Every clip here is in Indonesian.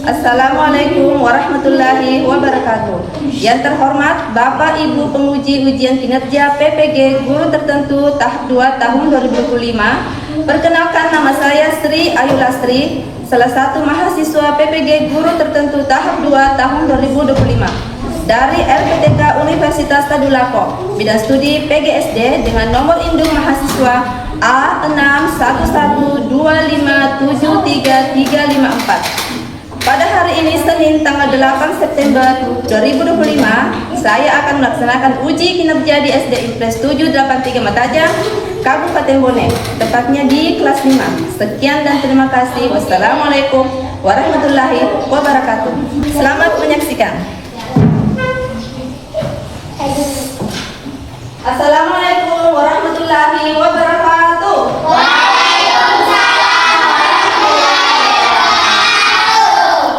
Assalamualaikum warahmatullahi wabarakatuh. Yang terhormat Bapak Ibu penguji ujian kinerja PPG Guru Tertentu tahap 2 tahun 2025. Perkenalkan, nama saya Sri Ayu Lastri, salah satu mahasiswa PPG Guru Tertentu tahap 2 tahun 2025 dari LPTK Universitas Tadulako, bidang studi PGSD dengan nomor induk mahasiswa A611257354. Pada hari ini Senin tanggal 8 September 2025, saya akan melaksanakan uji kinerja di SD Impres 783 Matajam, Kabupaten Bone, tepatnya di kelas 5. Sekian dan terima kasih. Wassalamualaikum warahmatullahi wabarakatuh. Selamat menyaksikan. Assalamualaikum warahmatullahi wabarakatuh.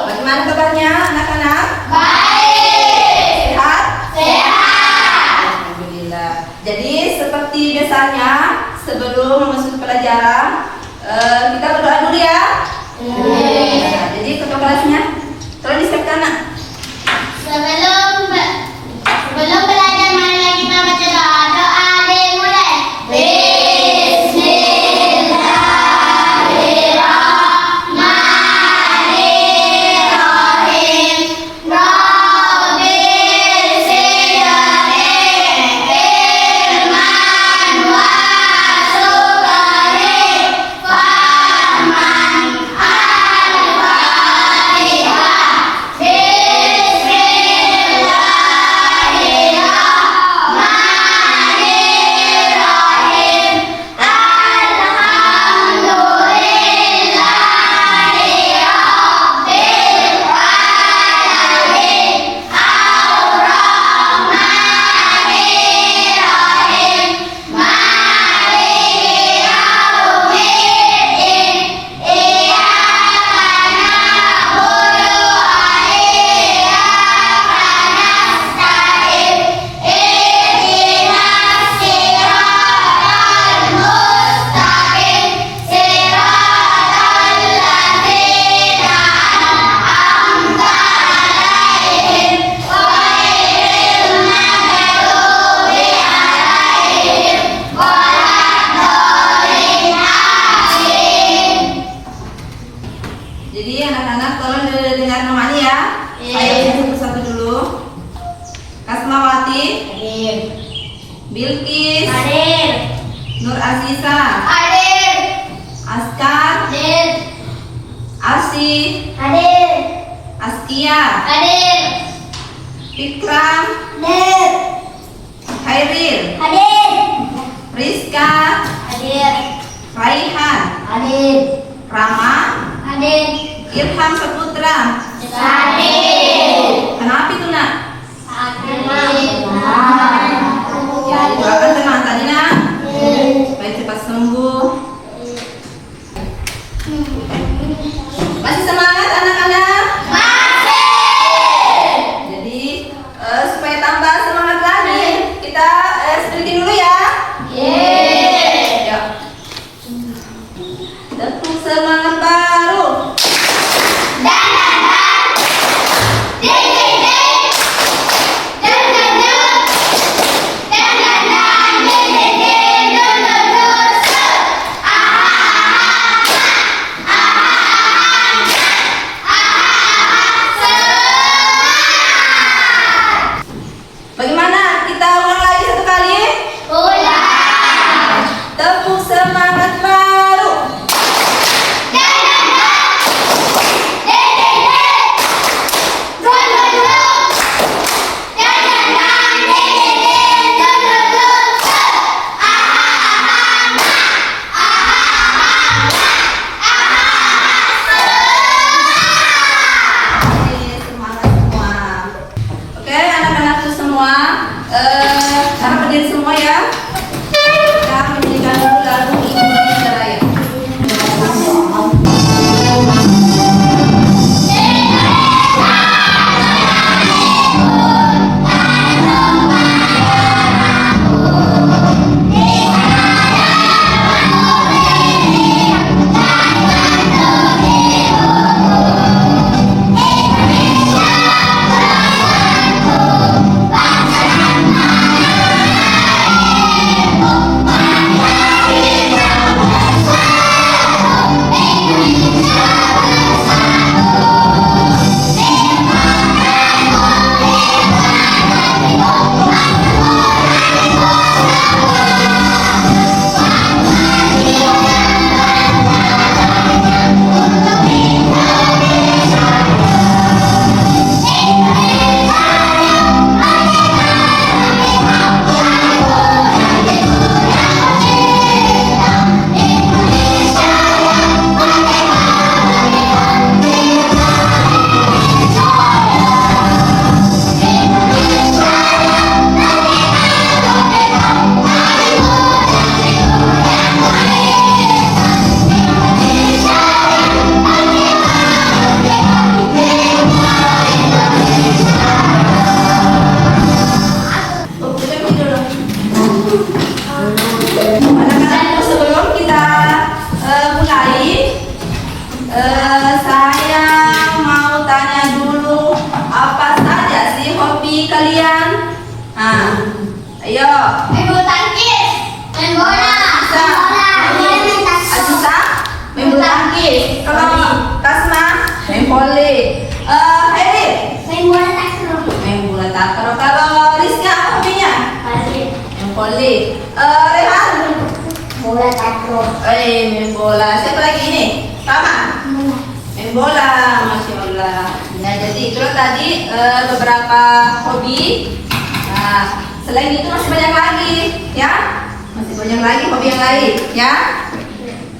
Bagaimana kabarnya anak-anak? Baik. Sehat? Sehat. Alhamdulillah. Jadi seperti biasanya sebelum masuk pelajaran kita berdoa dulu ya. Nah, jadi ketua kelasnya tolong disiapkan nak. Sebelum belajar, mari lagi kita baca doa. Doa dimulai. Bismillahirrahmanirrahim. Rabbil sidani ilman wa sukari fahman al-fatihah. Jadi anak-anak tolong dengar namanya ya. Saya satu persatu dulu. Kasmawati, Hadir. Bilkis, Hadir. Nur Aziza, Hadir. Askar, Hadir. Asih, Hadir. Askia, Hadir. Fikram, Hadir. Khairil, Hadir. Rizka, Hadir. Raihan, Hadir. Rama, Hadir. Ilham Saputra. Hadir. Kenapa itu nak? Hadir. Ya, doakan teman tadi nak supaya cepat sembuh. Masih semangat anak-anak? Masih. Jadi supaya tambah semangat lagi, kita stretching dulu ya. Ya. Tepuk semangat baru. Dan Fadli. Rehan. Bola takraw. Main bola. Siapa lagi ini? Sama. Main bola, Masya Allah. Nah, jadi itulah tadi beberapa hobi. Nah, selain itu masih banyak lagi, ya. Masih banyak lagi hobi yang lain, ya.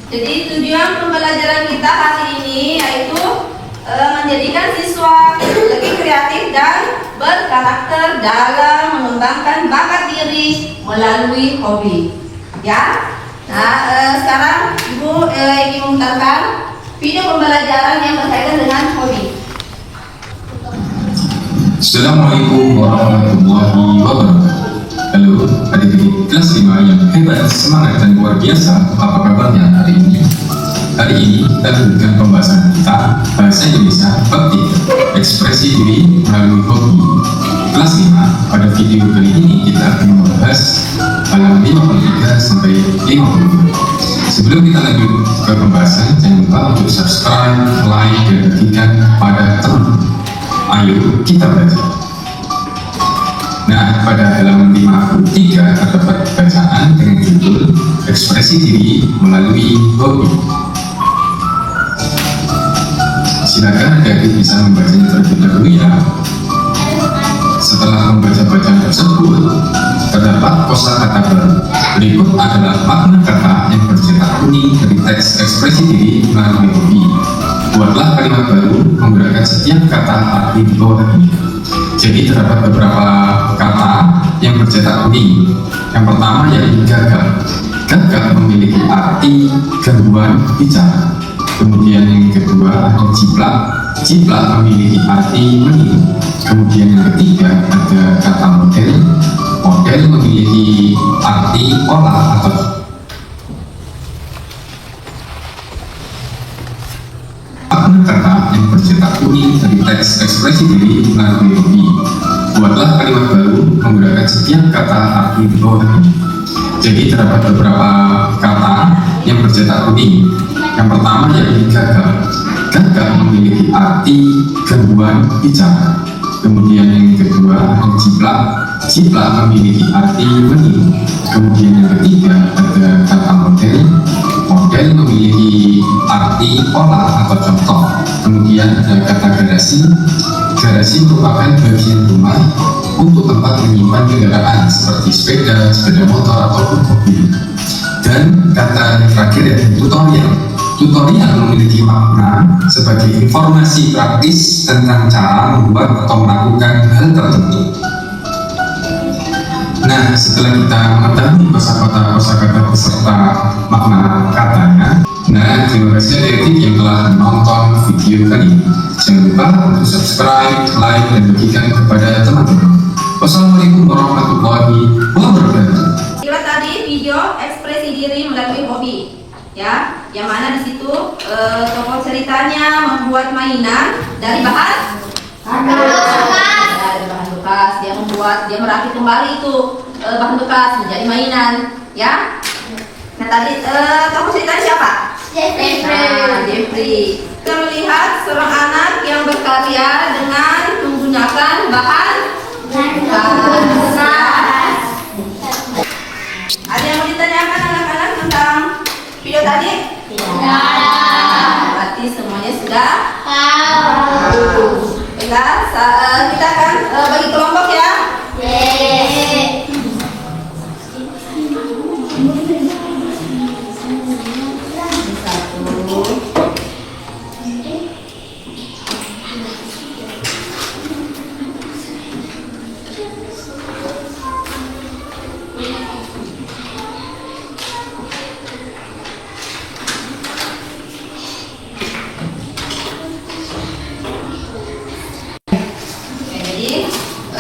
Jadi tujuan pembelajaran kita hari ini yaitu menjadikan siswa lebih kreatif dan berkarakter dalam mengembangkan bakat diri melalui hobi, ya. Nah, sekarang Ibu ingin memutarkan video pembelajaran yang berkaitan dengan hobi. Assalamualaikum warahmatullahi wabarakatuh. Halo, adik-adik kelas 5 yang hebat, semangat dan luar biasa. Apa kabarnya hari ini? Hari ini kita lanjutkan pembahasan kita bahasa Indonesia bab 3, ekspresi diri melalui hobi. Kelas 5, pada video kali ini kita akan membahas halaman 53 sampai 50. Sebelum kita lanjut ke pembahasan, jangan lupa untuk subscribe, like, dan bagikan pada teman. Ayo kita belajar. Nah, pada halaman 53 terdapat bacaan dengan judul ekspresi diri melalui hobi. Silakan adik bisa membacanya terlebih dahulu ya. Setelah membaca bacaan tersebut, terdapat kosakata baru. Berikut adalah makna kata yang bercetak kuning dari teks ekspresi diri melalui hobi. Buatlah kalimat baru menggunakan setiap kata arti di bawah ini. Jadi terdapat beberapa kata yang bercetak kuning. Yang pertama yaitu gagal. Gagal memiliki arti gangguan bicara. Kemudian yang kedua ada jiplak. Jiplak memiliki arti meniru. Kemudian yang ketiga ada kata model. Model memiliki arti olah atau makna kata yang bercetak kuning dari teks ekspresi diri melalui hobi. Buatlah kalimat baru menggunakan setiap kata arti di bawah ini. Jadi terdapat beberapa kata yang bercetak kuning. Yang pertama yaitu gagal. Gagal memiliki arti gangguan bicara. Kemudian yang kedua ada jiplak. Jiplak memiliki arti meniru. Kemudian yang ketiga ada kata model. Model memiliki arti olah atau contoh. Kemudian ada kata garasi. Garasi merupakan bagian rumah untuk tempat menyimpan kendaraan seperti sepeda, sepeda motor ataupun mobil. Dan kata terakhir yaitu tutorial. Tutorial memiliki makna sebagai informasi praktis tentang cara membuat atau melakukan hal tertentu. Nah, setelah kita mengetahui kosakata beserta makna katanya, nah, terima kasih adik-adik yang telah menonton video kali ini. Jangan lupa untuk subscribe, like, dan bagikan kepada teman-teman. Wassalamualaikum warahmatullahi wabarakatuh. Itulah tadi video ekspresi diri melalui hobi, ya. Yang mana di situ tokoh ceritanya membuat mainan dari bahan dari bahan bekas. Dia merakit kembali itu bahan bekas menjadi mainan, ya. Nah, tadi tokoh ceritanya siapa? Jeffrey. Kita melihat seorang anak yang berkarya dengan menggunakan bahan bekas. Ada yang mau ditanyakan anak-anak tentang video tadi? Berarti semuanya sudah tahu. Baiklah, kita akan bagi kelompok ya.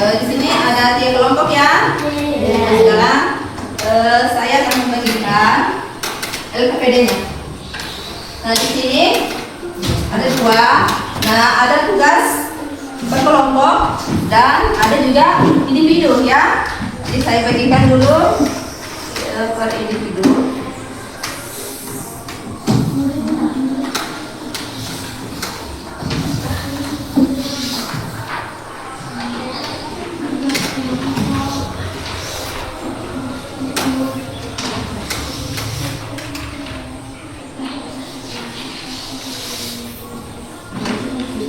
Di sini ada 3 kelompok ya. Sekarang saya akan membagikan LKPD-nya. Nah, di sini ada 2. Nah, ada tugas berkelompok dan ada juga individu ya. Jadi saya bagikan dulu per individu.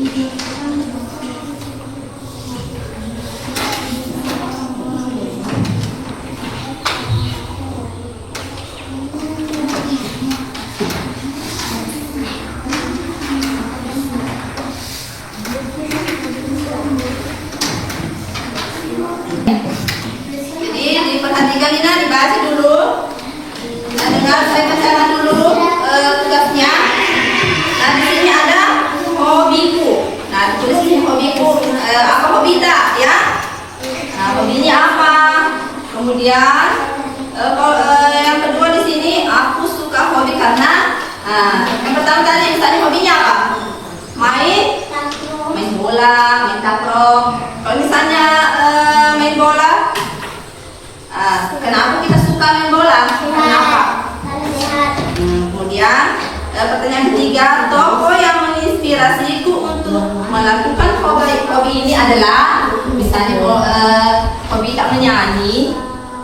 Jadi diperhatikan Nina, dibaca dulu. Nah, dengar saya bacakan dulu tugasnya. Nah, di sini ada hobiku. Nah, tulis sini hobiku. Apa hobi tak ya? Nah, hobinya apa? Kemudian yang kedua di sini aku suka hobi karena yang pertama tadi misalnya hobinya apa? Main bola, main takraw. Kalau misalnya main bola, kenapa kita suka main bola? Kenapa? Kemudian pertanyaan ketiga, tokoh yang menginspirasiku untuk melakukan hobi ini adalah misalnya hobi tak menyanyi.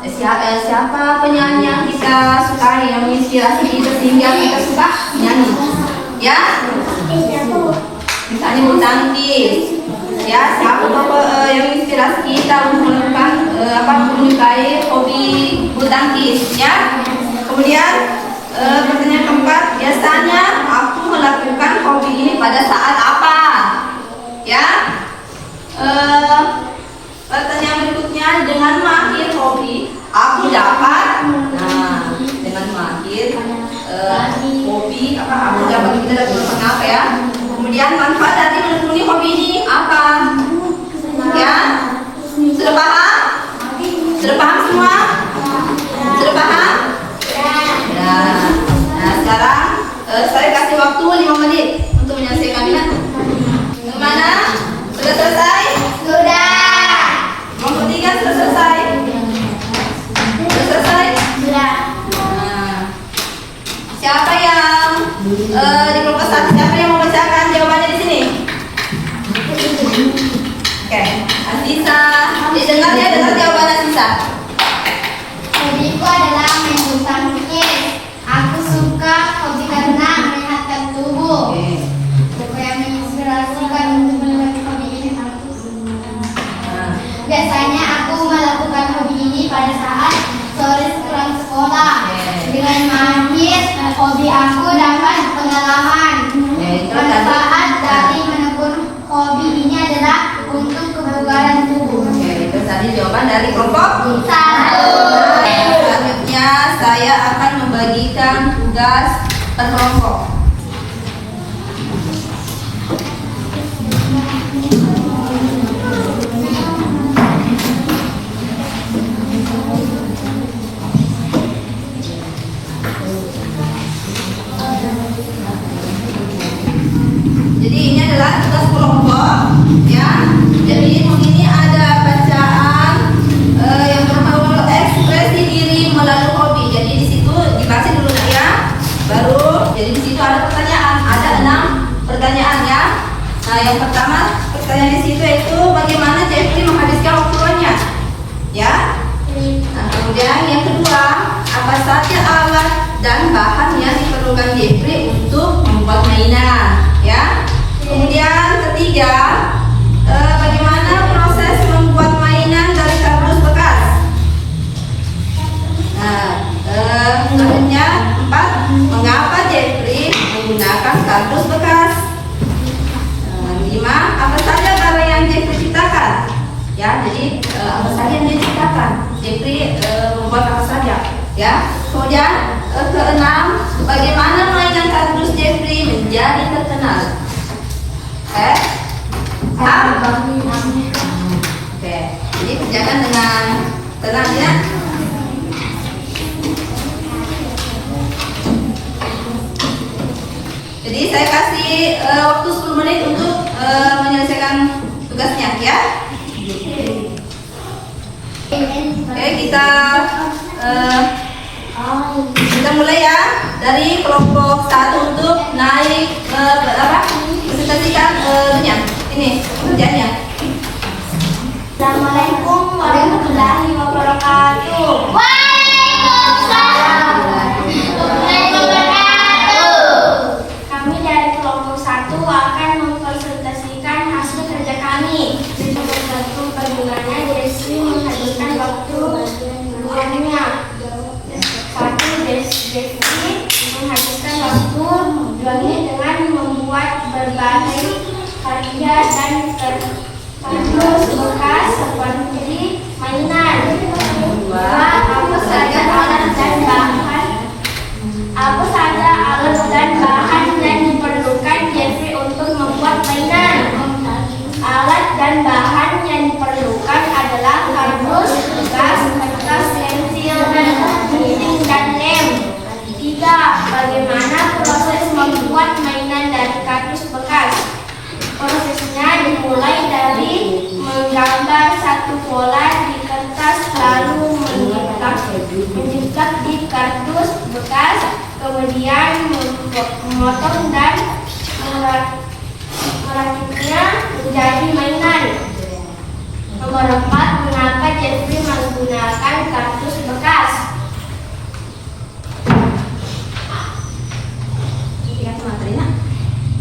Siapa penyanyi yang kita sukai yang menginspirasi kita sehingga kita suka menyanyi? Ya? Misalnya bulu tangkis. Ya, siapa tokoh yang menginspirasi kita untuk melakukan menyukai hobi bulu tangkis? Ya. Kemudian pertanyaan keempat, biasanya aku melakukan hobi ini pada saat apa? Ya. Pertanyaan berikutnya, dengan mahir hobi aku dapat. Nah, dengan mahir hobi aku dapat, kita dapat apa ya? Kemudian manfaat dari menekuni hobi ini apa? Ya, sudah paham? Sudah paham semua? Sudah paham? Nah, sekarang saya kasih waktu 5 menit untuk menyelesaikan minat. Gimana? Sudah selesai? Sudah. Kelompok 3 sudah selesai? Sudah selesai? Sudah. Nah, siapa yang di kelompok 1, siapa yang mau bacakan jawabannya di sini? Oke, Asisa, dengar ya, dengar jawaban Asisa. Hobiku adalah main bulu tangkis. Aku suka hobi karena menyehatkan tubuh. Buku yang menginspirasikan untuk melakukan hobi ini aku suka. Biasanya aku melakukan hobi ini pada saat sore sepulang sekolah. Dengan mahir hobi aku dapat pengalaman. Manfaat dari menekun hobi ini adalah untuk kebugaran tubuh. Oke, itu tadi jawaban dari kelompok 1. Selanjutnya saya akan membagikan tugas per kelompok. Jadi ini adalah tugas kelompok, ya. Jadi ini ada bacaan yang bertajuk ekspresi diri melalui hobi. Jadi di situ dibaca dulu ya. Baru jadi di situ ada pertanyaan, ada 6 pertanyaan ya. Nah, yang pertama pertanyaan di situ itu bagaimana Jeffrey menghabiskan waktu luangnya, ya. Nah, kemudian yang kedua, apa saja alat dan bahan yang diperlukan Jeffrey untuk membuat mainan, ya. Kemudian ketiga, bagaimana proses membuat mainan dari kardus bekas. Nah, selanjutnya 4, mengapa Jeffrey menggunakan kardus bekas. 5, apa saja barang yang Jeffrey ciptakan. Ya, jadi apa saja yang dia ciptakan. Jeffrey membuat apa saja, ya. Kemudian ke-6, bagaimana mainan kardus Jeffrey menjadi terkenal. Paham? Oke, jadi kerjakan dengan tenang ya. Jadi saya kasih waktu 10 menit untuk menyelesaikan tugasnya ya. Oke, kita mulai ya dari kelompok 1 untuk naik presentasikan ini kerjanya. Assalamualaikum warahmatullahi wabarakatuh. Waalaikumsalam warahmatullahi wabarakatuh. Kami dari kelompok 1 akan mempresentasikan meja dan kardus bekas seperti mainan. Apa saja alat dan bahan yang diperlukan Jeffrey untuk membuat mainan? Alat dan bahan yang diperlukan adalah kardus bekas, kertas, pensil, gunting, dan lem. 3. Bagaimana proses membuat mainan dari kardus bekas? Prosesnya dimulai dari menggambar satu pola di kertas, lalu mencetak di kardus bekas, kemudian memotong dan merakitnya menjadi mainan. Nomor 4. Mengapa Jeffrey menggunakan kardus bekas?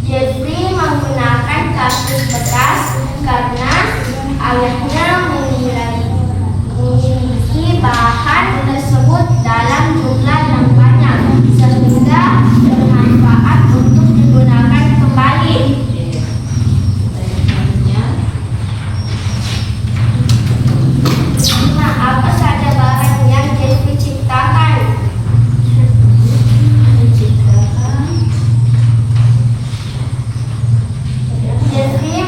Jeffrey menggunakan kardus bekas karena ayahnya memiliki bahan tersebut dalam jumlah yang banyak sehingga bermanfaat untuk digunakan kembali. Nah, apa saja barang yang Jeffrey ciptakan? Jeffrey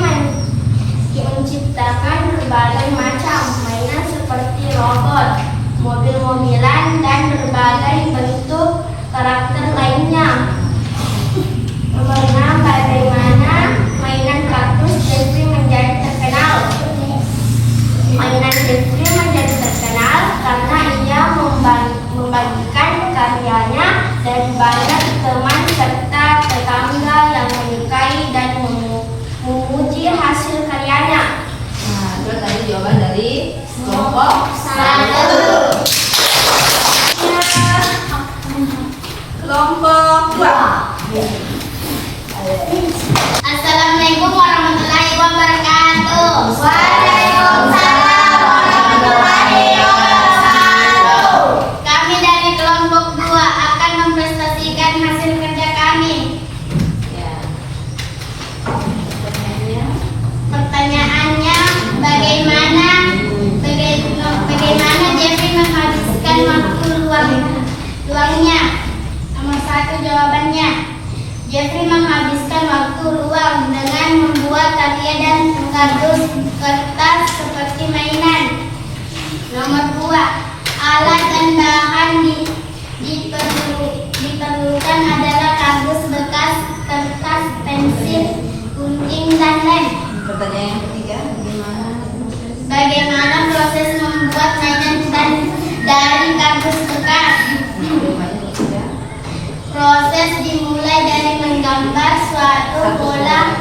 menciptakan berbagai macam mainan seperti robot, mobil-mobilan, dan berbagai bentuk karakter lainnya. Nomor 6. Bagaimana mainan kardus Jeffrey menjadi terkenal? Mainan Jeffrey menjadi terkenal karena ia membagikan karyanya dan banyak teman serta tetangga yang menyukai dan memuji hasil karyanya. Nah, itu tadi jawaban dari kelompok 1. kelompok 2. Assalamualaikum warahmatullahi wabarakatuh. Waalaikumsalam warahmatullahi wabarakatuh. Kami dari kelompok 2 akan mempresentasikan hasil kerja kami. Pertanyaannya, bagaimana Jeffrey menghabiskan waktu luangnya? Nomor 1 jawabannya. Jeffrey menghabiskan waktu luang dengan membuat karya dan kardus kertas seperti mainan. Nomor 2, alat dan bahan diperlukan adalah kardus bekas, kertas, pensil, gunting, dan lem. Pertanyaan yang ketiga, Bagaimana proses membuat mainan dari kardus bekas? Proses dimulai dari menggambar suatu pola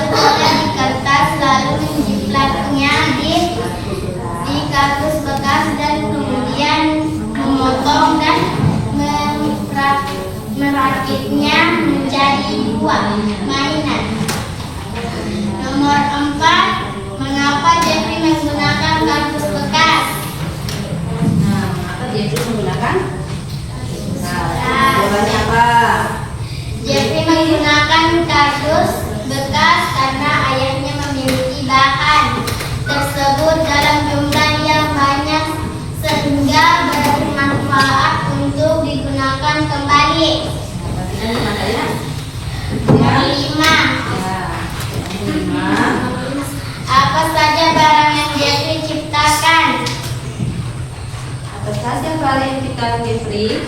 di kertas, lalu menjiplaknya di kardus bekas dan kemudian memotong dan merakitnya menjadi buah mainan. Nomor 4. Mengapa Jeffrey menggunakan kardus bekas? Nah, mengapa Jeffrey menggunakan? Jawabannya apa? Jeffrey menggunakan kardus bekas karena ayahnya memiliki bahan tersebut dalam jumlah yang banyak sehingga bermanfaat untuk digunakan kembali. Nomor 5. Apa saja barang yang Jeffrey ciptakan? Apa saja barang yang diciptakan Jeffrey?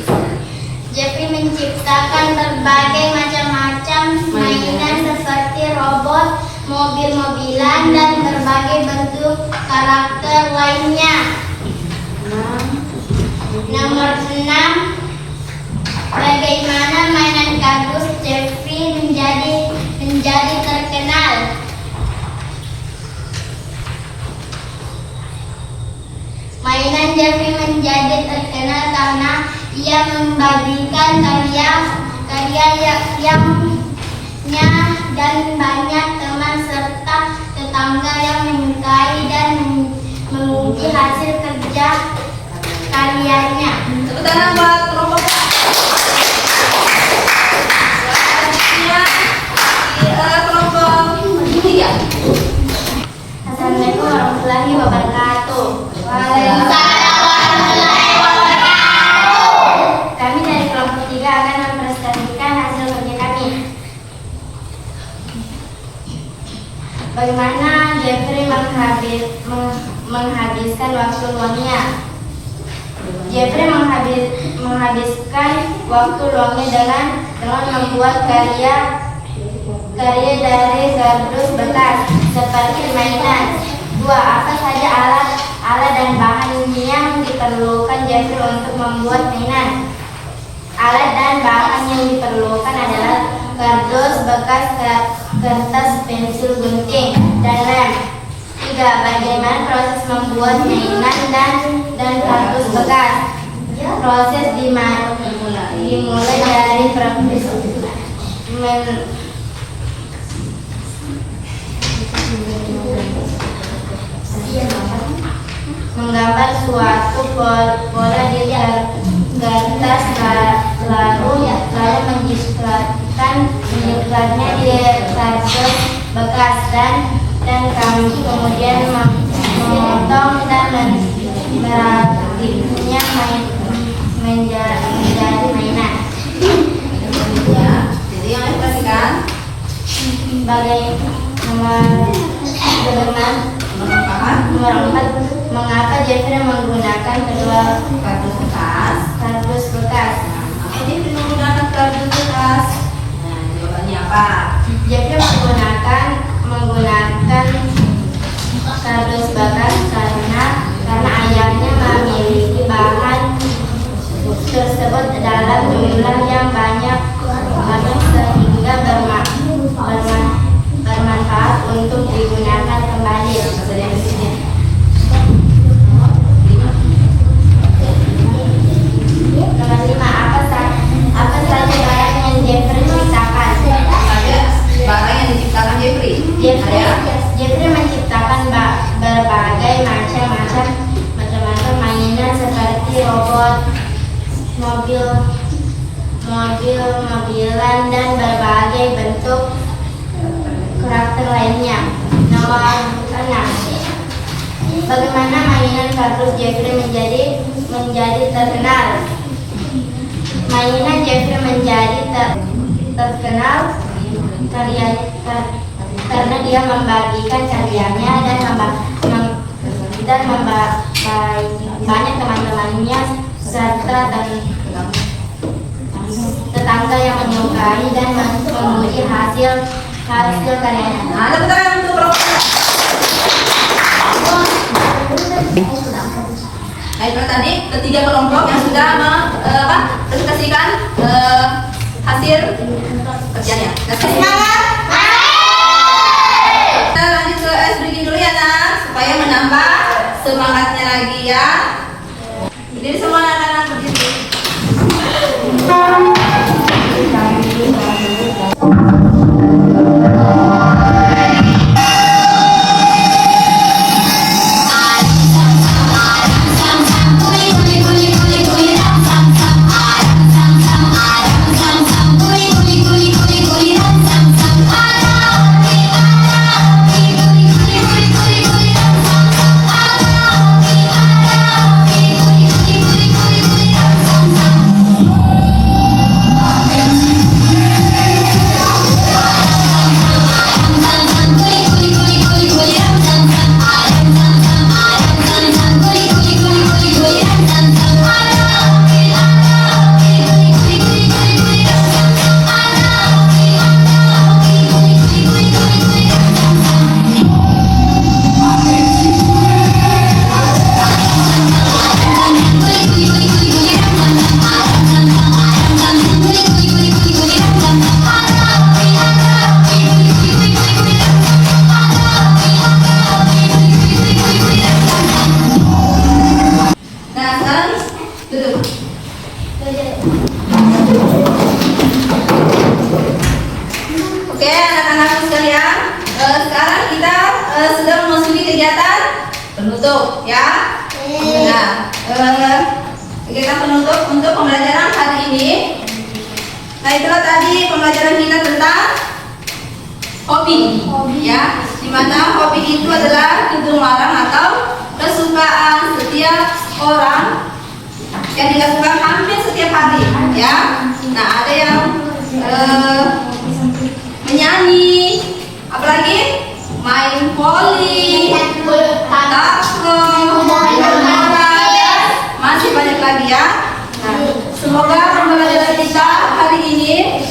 Jeffrey menciptakan berbagai macam-macam mainan seperti robot, mobil-mobilan, dan berbagai bentuk karakter lainnya. Nomor 6. Bagaimana mainan kardus Jeffrey menjadi terkenal? Mainan Jeffrey menjadi terkenal karena ia membagikan karyanya dan banyak teman serta tetangga yang menyukai dan memuji hasil kerja karyanya. Tepuk tangan buat kelompok. Selanjutnya kelompok 3. warahmatullahi wabarakatuh. Waalaikumsalam warahmatullahi wabarakatuh. Kami dari kelompok 3 akan mempresentasikan hasil kerja kami. Bagaimana Jeffrey menghabiskan waktu luangnya? Jeffrey menghabiskan waktu luangnya dengan membuat karya dari kardus bekas seperti mainan. 2. Apa saja alat dan bahan yang diperlukan Jeffrey untuk membuat mainan? Alat dan bahan yang diperlukan adalah kardus bekas, kertas, pensil gunting, dan lem. 3. Bagaimana proses membuat mainan dan kardus bekas? Proses dimulai dari menggambar suatu pola di kertas, lalu menyiklatnya di kardus bekas dan kami kemudian memotong dan merakitnya menjadi mainan. Ya, jadi yang diperhatikan Nomor 4, mengapa Jeffrey menggunakan kedua kardus bekas? Jadi menggunakan kardus bekas. Nah, jawabannya apa? Jeffrey menggunakan kardus bekas karena ayahnya memiliki bahan tersebut dalam jumlah yang banyak sehingga bermanfaat untuk digunakan kembali. Nomor 5, apa saja barang yang Jeffrey ciptakan? Barang yang diciptakan Jeffrey. Jeffrey menciptakan berbagai macam mainan seperti robot, mobilan dan berbagai bentuk karakter lainnya. Nomor 6, bagaimana mainan kardus Jeffrey menjadi terkenal? Mainan Jeffrey menjadi terkenal karena dia membagikan karyanya dan banyak teman-temannya serta tetangga yang menyukai dan memuji hasil karyanya. Nah, tepuk tangan untuk kelompok. Nah, itu tadi ketiga kelompok yang sudah mempresentasikan hasil kerjanya. Semangat! Kita lanjut ke ice breaking dulu ya, nak, supaya menambah semangatnya lagi ya. Jadi semua anak-anak berdiri. Oke, anak-anakku sekalian, sekarang kita sudah memasuki kegiatan penutup, ya. Nah, kegiatan penutup untuk pembelajaran hari ini. Nah, itulah tadi pembelajaran kita tentang hobi. Ya, dimana hobi itu adalah kegemaran atau kesukaan setiap orang yang dilakukan hampir setiap hari. Ya, nah ada yang menyanyi, apalagi main voli, takraw, masih banyak lagi ya. Nah, semoga pembelajaran kita hari ini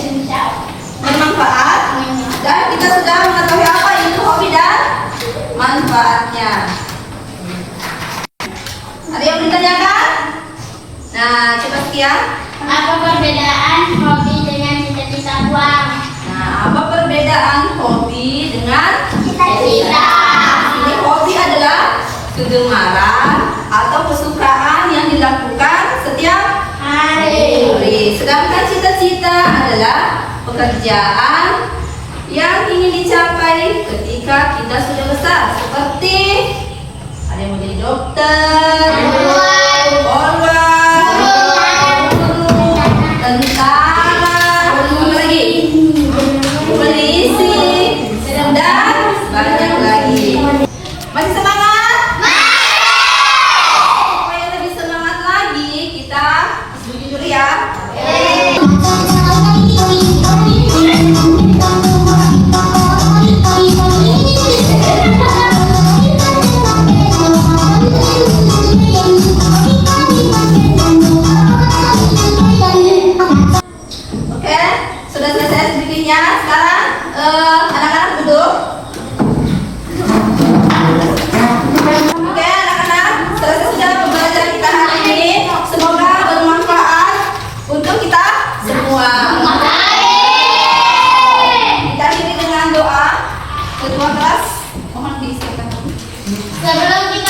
bermanfaat dan kita sudah mengetahui apa itu hobi dan manfaatnya. Ada yang ditanyakan? Nah, coba sekian. Apa perbedaan hobi dengan cita-cita uang? Nah, apa perbedaan hobi dengan Cita-cita. Ini hobi adalah kegemaran atau kesukaan yang dilakukan setiap hari. Sedangkan cita-cita adalah pekerjaan yang ingin dicapai ketika kita sudah besar. Seperti ada yang mau jadi dokter, polwan, guru, tentara, apa lagi? Polisi, dan banyak lagi. Masih semangat? Supaya lebih semangat lagi, kita jujur ya. Oke, sudah selesai sedikitnya. Sekarang anak-anak duduk. Oke, anak-anak, selesai sudah pembelajaran kita hari ini. Semoga bermanfaat untuk kita semua. Kita akhiri dengan doa. Ketua kelas, mohon diisikan. Sebelum kita